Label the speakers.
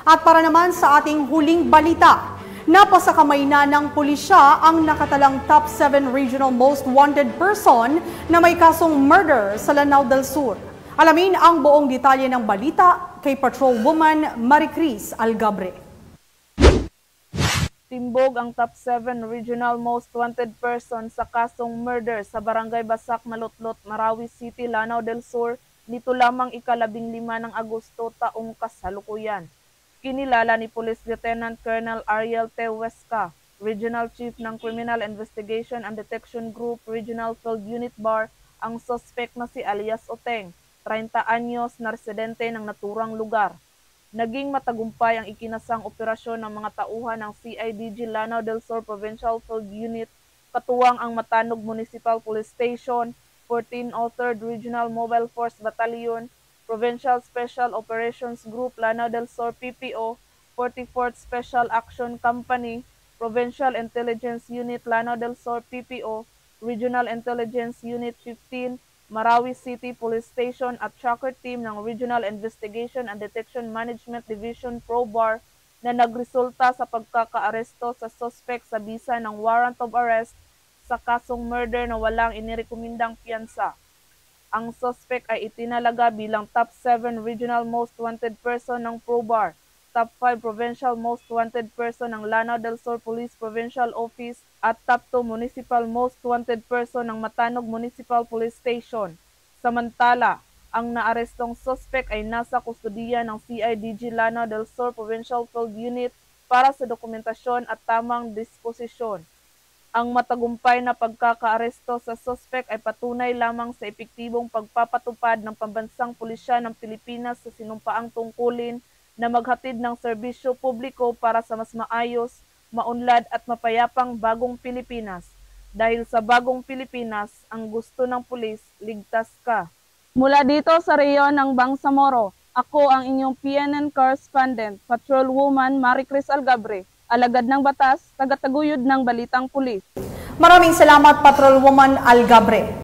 Speaker 1: At para naman sa ating huling balita, napasakamay na ng pulisya ang nakatalang top 7 regional most wanted person na may kasong murder sa Lanao del Sur. Alamin ang buong detalye ng balita kay Patrolwoman Maricris Algabre.
Speaker 2: Timbog ang top 7 regional most wanted person sa kasong murder sa Barangay Basak, Malutlot, Marawi City, Lanao del Sur nito lamang ika-15 ng Agosto taong kasalukuyan. Kinilala ni Police Lieutenant Colonel Ariel T. Huesca, Regional Chief ng Criminal Investigation and Detection Group Regional Field Unit Bar, ang suspect na si Alias Oteng, 30 anyos na residente ng naturang lugar. Naging matagumpay ang ikinasang operasyon ng mga tauhan ng CIDG Lanao del Sur Provincial Field Unit, katuwang ang Matanog Municipal Police Station, 1403rd Regional Mobile Force Battalion, Provincial Special Operations Group Lanao del Sur PPO, 44th Special Action Company, Provincial Intelligence Unit Lanao del Sur PPO, Regional Intelligence Unit 15, Marawi City Police Station at tracker team ng Regional Investigation and Detection Management Division PROBAR na nagresulta sa pagkakaaresto sa suspect sa bisa ng warrant of arrest sa kasong murder na walang inirekomendang piyansa. Ang suspect ay itinalaga bilang top 7 regional most wanted person ng PROBAR, top 5 provincial most wanted person ng Lanao del Sur Police Provincial Office at top 2 municipal most wanted person ng Matanog Municipal Police Station. Samantala, ang naarestong suspect ay nasa kustudiya ng CIDG Lanao del Sur Provincial Field Unit para sa dokumentasyon at tamang disposisyon. Ang matagumpay na pagkakaaresto sa suspect ay patunay lamang sa epektibong pagpapatupad ng pambansang pulisya ng Pilipinas sa sinumpaang tungkulin na maghatid ng serbisyo publiko para sa mas maayos, maunlad at mapayapang bagong Pilipinas. Dahil sa bagong Pilipinas, ang gusto ng pulis, ligtas ka. Mula dito sa reyon ng Bangsamoro, ako ang inyong PNN correspondent, Patrolwoman Maricris Algabre, alagad ng batas, tagataguyod ng balitang pulis.
Speaker 1: Maraming salamat, Patrolwoman Algabre.